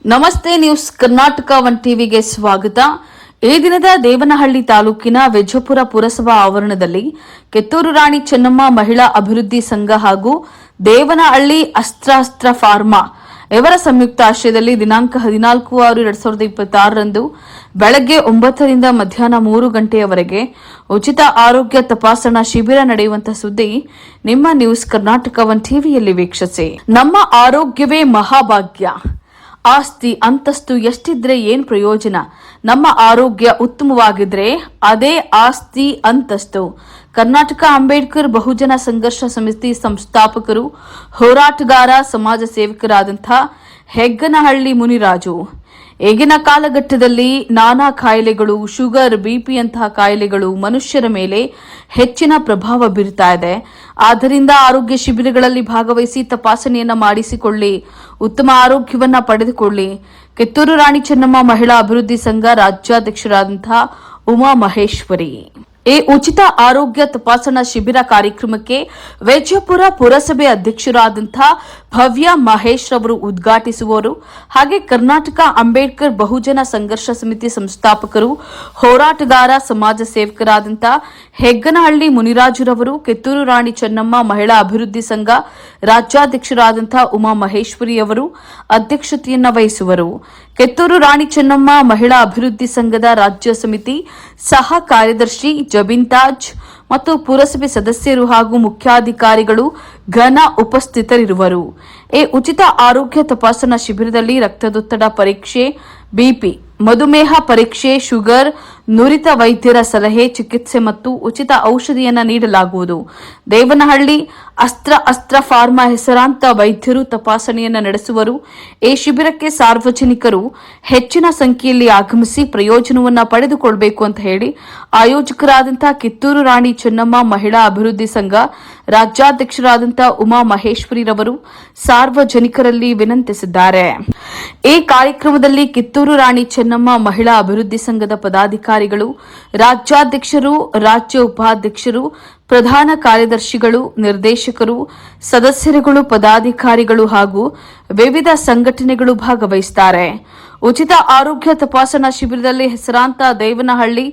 ನಮಸ್ತೆ news Karnataka one ಟಿವಿಗೆ ಸ್ವಾಗತ. ಈ ದಿನದ ದೇವನಹಳ್ಳಿ ತಾಲೂಕಿನ ವಿಜಯಪುರ ಪುರಸಭಾ ಆವರಣದಲ್ಲಿ ಕಿತ್ತೂರು ರಾಣಿ ಚೆನ್ನಮ್ಮ ಮಹಿಳಾ ಅಭಿವೃದ್ಧಿ ಸಂಘ ಹಾಗೂ ದೇವನಹಳ್ಳಿ ಅಸ್ತ್ರ ಫಾರ್ಮಾ ಇವರ ಸಂಯುಕ್ತ ಆಶ್ರಯದಲ್ಲಿ ದಿನಾಂಕ 14/6/2026 ಬೆಳಗ್ಗೆ 9 ರಿಂದ ಮಧ್ಯಾಹ್ನ 3 ಗಂಟೆಯವರೆಗೆ ಉಚಿತ ಆರೋಗ್ಯ ತಪಾಸಣಾ ಶಿಬಿರ ನಡೆಯುವಂತಹ ಸುದ್ದಿ ನಿಮ್ಮ ನ್ಯೂಸ್ ಕರ್ನಾಟಕ ಒನ್ ಟಿವಿಯಲ್ಲಿ ವೀಕ್ಷಿಸಿ. ನಮ್ಮ ಆರೋಗ್ಯವೇ ಮಹಾಭಾಗ್ಯ. ಆಸ್ತಿ ಅಂತಸ್ತು ಎಷ್ಟಿದ್ರೆ ಏನ್ ಪ್ರಯೋಜನ? ನಮ್ಮ ಆರೋಗ್ಯ ಉತ್ತಮವಾಗಿದ್ರೆ ಅದೇ ಆಸ್ತಿ ಅಂತಸ್ತು. ಕರ್ನಾಟಕ ಅಂಬೇಡ್ಕರ್ ಬಹುಜನ ಸಂಘರ್ಷ ಸಮಿತಿ ಸಂಸ್ಥಾಪಕರು, ಹೋರಾಟಗಾರ, ಸಮಾಜ ಸೇವಕರಾದಂತಹ ಹೆಗ್ಗನಹಳ್ಳಿ ಮುನಿರಾಜು. ಈಗಿನ ಕಾಲಘಟ್ಟದಲ್ಲಿ ನಾನಾ ಕಾಯಿಲೆಗಳು, ಶುಗರ್, ಬಿಪಿ ಅಂತಹ ಕಾಯಿಲೆಗಳು ಮನುಷ್ಯರ ಮೇಲೆ ಹೆಚ್ಚಿನ ಪ್ರಭಾವ ಬೀರ್ತಾ ಇದೆ. ಆದ್ದರಿಂದ ಆರೋಗ್ಯ ಶಿಬಿರಗಳಲ್ಲಿ ಭಾಗವಹಿಸಿ ತಪಾಸಣೆಯನ್ನ ಮಾಡಿಸಿಕೊಳ್ಳಿ, ಉತ್ತಮ ಆರೋಗ್ಯವನ್ನ ಪಡೆದುಕೊಳ್ಳಿ. ಕಿತ್ತೂರು ರಾಣಿ ಚೆನ್ನಮ್ಮ ಮಹಿಳಾ ಅಭಿವೃದ್ಧಿ ಸಂಘ ರಾಜ್ಯಾಧ್ಯಕ್ಷರಾದಂತಹ ಉಮಾ ಮಹೇಶ್ವರಿ. ಈ ಉಚಿತ ಆರೋಗ್ಯ ತಪಾಸಣಾ ಶಿಬಿರ ಕಾರ್ಯಕ್ರಮಕ್ಕೆ ವಿಜಯಪುರ ಪುರಸಭೆ ಅಧ್ಯಕ್ಷರಾದಂತಹ ಭವ್ಯ ಮಹೇಶ್ ರವರು ಉದ್ಘಾಟಿಸುವರು. ಹಾಗೆ ಕರ್ನಾಟಕ ಅಂಬೇಡ್ಕರ್ ಬಹುಜನ ಸಂಘರ್ಷ ಸಮಿತಿ ಸಂಸ್ಥಾಪಕರು, ಹೋರಾಟಗಾರ, ಸಮಾಜ ಸೇವಕರಾದಂತಹ ಹೆಗ್ಗನಹಳ್ಳಿ ಮುನಿರಾಜುರವರು, ಕಿತ್ತೂರು ರಾಣಿ ಚೆನ್ನಮ್ಮ ಮಹಿಳಾ ಅಭಿವೃದ್ಧಿ ಸಂಘ ರಾಜ್ಯಾಧ್ಯಕ್ಷರಾದಂತಹ ಉಮಾ ಮಹೇಶ್ವರಿ ಅವರು ಅಧ್ಯಕ್ಷತೆಯನ್ನ ವಹಿಸುವರು. ಕಿತ್ತೂರು ರಾಣಿ ಚೆನ್ನಮ್ಮ ಮಹಿಳಾ ಅಭಿವೃದ್ಧಿ ಸಂಘದ ರಾಜ್ಯ ಸಮಿತಿ ಸಹ ಕಾರ್ಯದರ್ಶಿ ಜಬಿನ್ ತಾಜ್ ಮತ್ತು ಪುರಸಭೆ ಸದಸ್ಯರು ಹಾಗೂ ಮುಖ್ಯಾಧಿಕಾರಿಗಳು ಘನ ಉಪಸ್ಥಿತರಿರುವರು. ಈ ಉಚಿತ ಆರೋಗ್ಯ ತಪಾಸಣಾ ಶಿಬಿರದಲ್ಲಿ ರಕ್ತದೊತ್ತಡ ಪರೀಕ್ಷೆ, ಬಿಪಿ, ಮಧುಮೇಹ ಪರೀಕ್ಷೆ, ಶುಗರ್, ನುರಿತ ವೈದ್ಯರ ಸಲಹೆ, ಚಿಕಿತ್ಸೆ ಮತ್ತು ಉಚಿತ ಔಷಧಿಯನ್ನು ನೀಡಲಾಗುವುದು. ದೇವನಹಳ್ಳಿ ಅಸ್ತ್ರ ಫಾರ್ಮಾ ಹೆಸರಾಂತ ವೈದ್ಯರು ತಪಾಸಣೆಯನ್ನು ನಡೆಸುವರು. ಈ ಶಿಬಿರಕ್ಕೆ ಸಾರ್ವಜನಿಕರು ಹೆಚ್ಚಿನ ಸಂಖ್ಯೆಯಲ್ಲಿ ಆಗಮಿಸಿ ಪ್ರಯೋಜನವನ್ನು ಪಡೆದುಕೊಳ್ಳಬೇಕು ಅಂತ ಹೇಳಿ ಆಯೋಜಕರಾದಂತಹ ಕಿತ್ತೂರು ರಾಣಿ ಚೆನ್ನಮ್ಮ ಮಹಿಳಾ ಅಭಿವೃದ್ಧಿ ಸಂಘ ರಾಜ್ಯಾಧ್ಯಕ್ಷರಾದಂತಹ ಉಮಾ ಮಹೇಶ್ವರಿ ರವರು ಸಾರ್ವಜನಿಕರಲ್ಲಿ ವಿನಂತಿಸಿದ್ದಾರೆ. ಈ ಕಾರ್ಯಕ್ರಮದಲ್ಲಿ ಕಿತ್ತೂರು ರಾಣಿ ಚೆನ್ನಮ್ಮ ಮಹಿಳಾ ಅಭಿವೃದ್ಧಿ ಸಂಘದ ಪದಾಧಿಕಾರಿಗಳು, ರಾಜ್ಯಾಧ್ಯಕ್ಷರು, ರಾಜ್ಯ ಉಪಾಧ್ಯಕ್ಷರು, ಪ್ರಧಾನ ಕಾರ್ಯದರ್ಶಿಗಳು, ನಿರ್ದೇಶಕರು, ಸದಸ್ಯರುಗಳು, ಪದಾಧಿಕಾರಿಗಳು ಹಾಗೂ ವಿವಿಧ ಸಂಘಟನೆಗಳು ಭಾಗವಹಿಸುತ್ತಾರೆ. ಉಚಿತ ಆರೋಗ್ಯ ತಪಾಸಣಾ ಶಿಬಿರದಲ್ಲಿ ಹೆಸರಾಂತ ದೇವನಹಳ್ಳಿ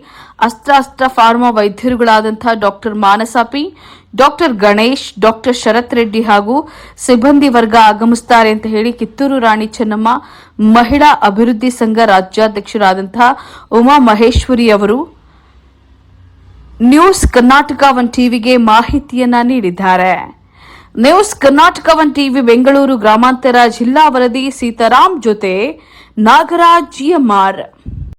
ಅಸ್ತ್ರ ಫಾರ್ಮಾ ವೈದ್ಯರುಗಳಾದಂತಹ ಡಾಕ್ಟರ್ ಮಾನಸಾಪಿ, ಡಾಕ್ಟರ್ ಗಣೇಶ್, ಡಾಕ್ಟರ್ ಶರತ್ ರೆಡ್ಡಿ ಹಾಗೂ ಸಿಬ್ಬಂದಿ ವರ್ಗ ಆಗಮಿಸುತ್ತಾರೆ ಅಂತ ಹೇಳಿ ಕಿತ್ತೂರು ರಾಣಿ ಚೆನ್ನಮ್ಮ ಮಹಿಳಾ ಅಭಿವೃದ್ಧಿ ಸಂಘ ರಾಜ್ಯಾಧ್ಯಕ್ಷರಾದಂತಹ ಉಮಾ ಮಹೇಶ್ವರಿ ಅವರು ನ್ಯೂಸ್ ಕರ್ನಾಟಕ ಒನ್ ಟಿವಿಗೆ ಮಾಹಿತಿಯನ್ನ ನೀಡಿದ್ದಾರೆ. News Karnataka one TV Bengaluru ಗ್ರಾಮಾಂತರ ಜಿಲ್ಲಾ ವರದಿ ಸೀತಾರಾಮ್ ಜೊತೆ ನಾಗರಾಜ್ ಎಂ.ಆರ್.